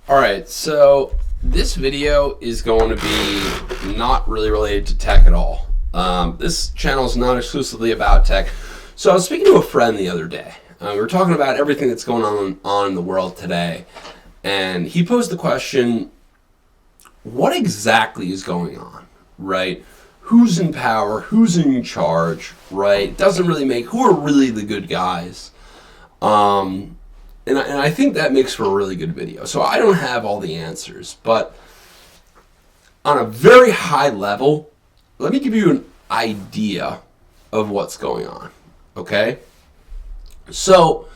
All right, so this video is going to be not really related to tech at all. This channel is not exclusively about tech. So I was speaking to a friend the other day. We were talking about everything that's going on in the world today. And he posed the question, what exactly is going on, right? Who's in power? Who's in charge, right? It doesn't really make, who are really the good guys? And I think that makes for a really good video. So I don't have all the answers, but on a very high level, let me give you an idea of what's going on, okay? So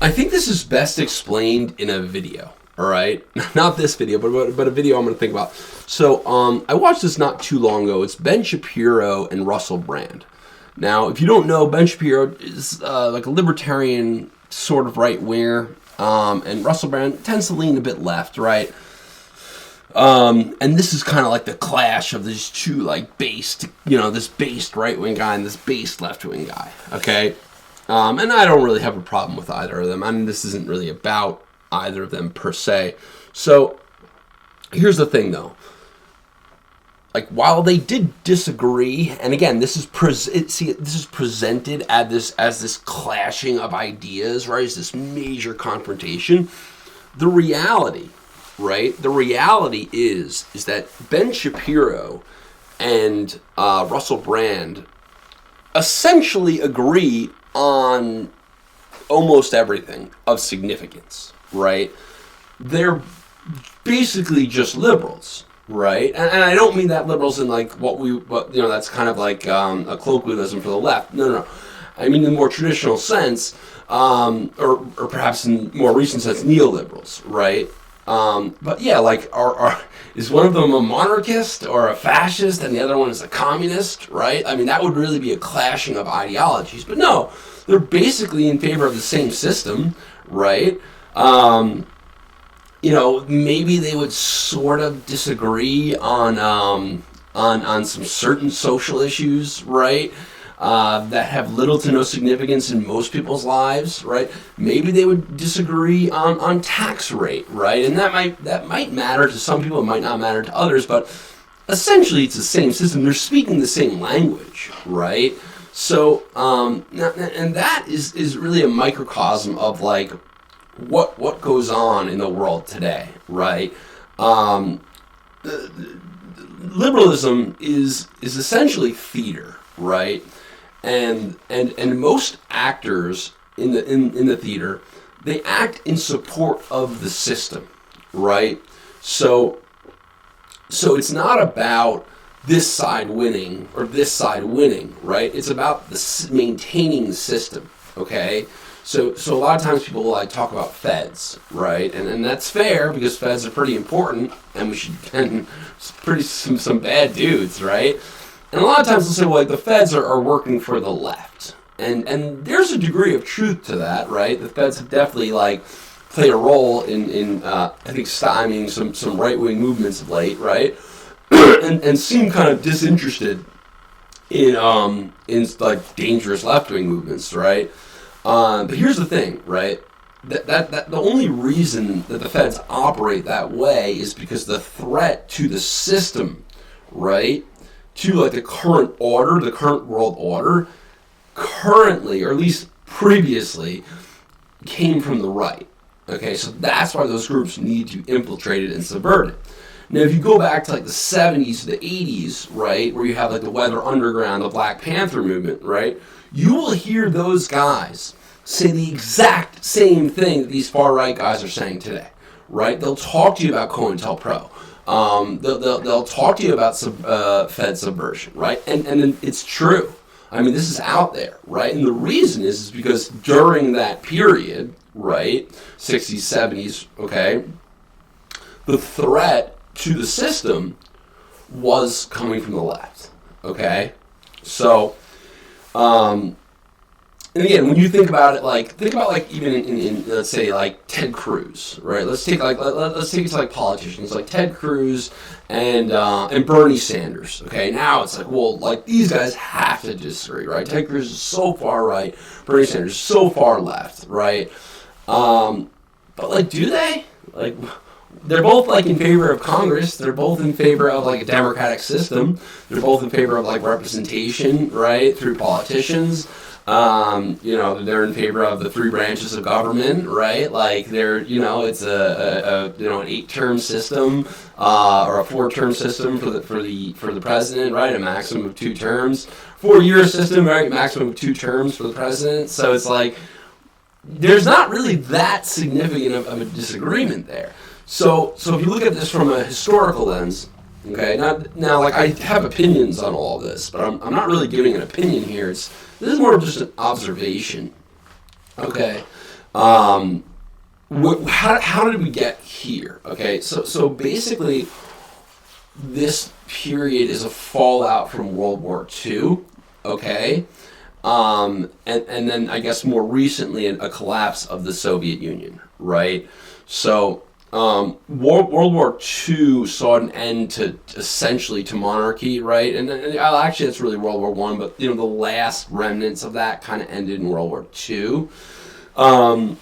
I think this is best explained in a video, all right? Not this video, but a video I'm going to think about. So I watched this not too long ago. It's Ben Shapiro and Russell Brand. Now, if you don't know, Ben Shapiro is like a libertarian sort of right-winger, and Russell Brand tends to lean a bit left, right? And this is kind of like the clash of these two, like, based, this based right-wing guy and this based left-wing guy, okay? And I don't really have a problem with either of them. I mean, this isn't really about either of them per se. So, here's the thing, though. Like, while they did disagree, and again, this is presented as this clashing of ideas, right? As this major confrontation. The reality, right? The reality is that Ben Shapiro and Russell Brand essentially agree on almost everything of significance, right? They're basically just liberals. Right, and I don't mean that liberals in like that's kind of like a colloquialism for the left. No. I mean in the more traditional sense, or perhaps in more recent sense, neoliberals, right? But yeah, like is one of them a monarchist or a fascist, and the other one is a communist, right? I mean that would really be a clashing of ideologies. But no, they're basically in favor of the same system, right? Maybe they would sort of disagree on some certain social issues, right? That have little to no significance in most people's lives, right? Maybe they would disagree on tax rate, right? And that might matter to some people, it might not matter to others, but essentially it's the same system. They're speaking the same language, right? So, and that is really a microcosm of like what goes on in the world today, right? Liberalism is essentially theater, right? And most actors in the theater, they act in support of the system, right? So it's not about this side winning or this side winning, right? It's about maintaining the system, okay? So a lot of times people like talk about feds, right? And that's fair because feds are pretty important, and some bad dudes, right? And a lot of times they'll say, well, like the feds are working for the left, and there's a degree of truth to that, right? The feds have definitely like played a role in I think stymieing some right wing movements of late, right? and seem kind of disinterested in like dangerous left wing movements, right? But here's the thing, right? That the only reason that the feds operate that way is because the threat to the system, right? To like the current order, the current world order, currently, or at least previously, came from the right. Okay, so that's why those groups need to infiltrate it and subvert it. Now, if you go back to like the 70s to the 80s, right, where you have like the Weather Underground, the Black Panther movement, right, you will hear those guys say the exact same thing that these far-right guys are saying today, right? They'll talk to you about COINTELPRO. They'll talk to you about Fed subversion, right? And it's true. I mean, this is out there, right? And the reason is because during that period, right, 60s, 70s, okay, the threat to the system was coming from the left, okay? So, and again, when you think about it, even in let's say like Ted Cruz, right? Let's take it to like politicians like Ted Cruz and Bernie Sanders. Okay, now it's like, well, like these guys have to disagree, right? Ted Cruz is so far right, Bernie Sanders is so far left, right? But like, do they? Like, they're both like in favor of Congress. They're both in favor of like a democratic system. They're both in favor of like representation, right, through politicians. They're in favor of the three branches of government, right? Like it's an 8-term system or a 4-term system for the president, right? A maximum of 2 terms. 4-year system, right? Maximum of 2 terms for the president. So it's like there's not really that significant of a disagreement there. So if you look at this from a historical lens, okay, now like I have opinions on all of this, but I'm not really giving an opinion here. This is more of just an observation. Okay, how did we get here? Okay, so basically, this period is a fallout from World War II. Okay, and then I guess more recently a collapse of the Soviet Union. Right, so. World War II saw an end to essentially to monarchy, right? And actually, that's really World War I, but the last remnants of that kind of ended in World War II. And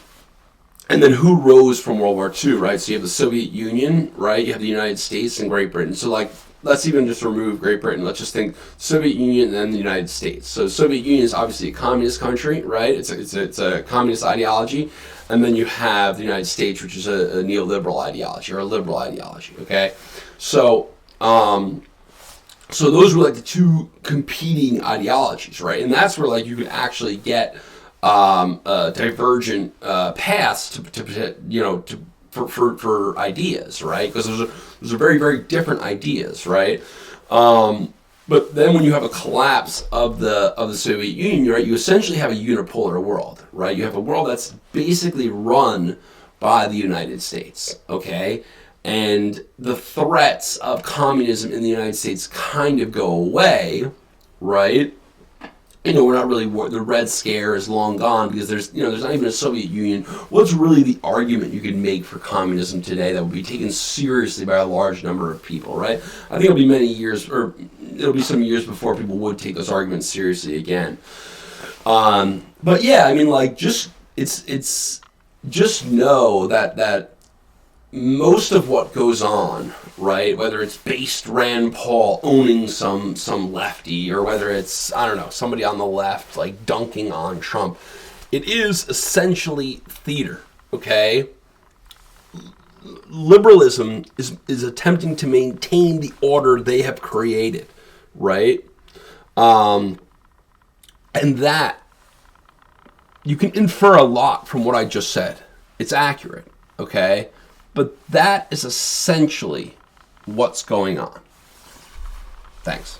then who rose from World War II, right? So you have the Soviet Union, right? You have the United States and Great Britain. So like, let's even just remove Great Britain. Let's just think Soviet Union and then the United States. So Soviet Union is obviously a communist country, right? It's a communist ideology. And then you have the United States, which is a neoliberal ideology or a liberal ideology. Okay, so those were like the 2 competing ideologies, right? And that's where like you could actually get divergent paths for ideas, right? Because those are very, very different ideas, right? But then when you have a collapse of the Soviet Union, right, you essentially have a unipolar world, right? You have a world that's basically run by the United States, okay? And the threats of communism in the United States kind of go away, right? We're not really, the Red Scare is long gone because there's not even a Soviet Union. What's really the argument you could make for communism today that would be taken seriously by a large number of people, right? I think it'll be many years, or it'll be some years before people would take those arguments seriously again. But yeah, I mean, like, just know that most of what goes on, right, whether it's based Rand Paul owning some lefty, or whether it's, I don't know, somebody on the left like dunking on Trump, it is essentially theater, okay? Liberalism is attempting to maintain the order they have created, right? And that, you can infer a lot from what I just said. It's accurate, okay? But that is essentially what's going on. Thanks.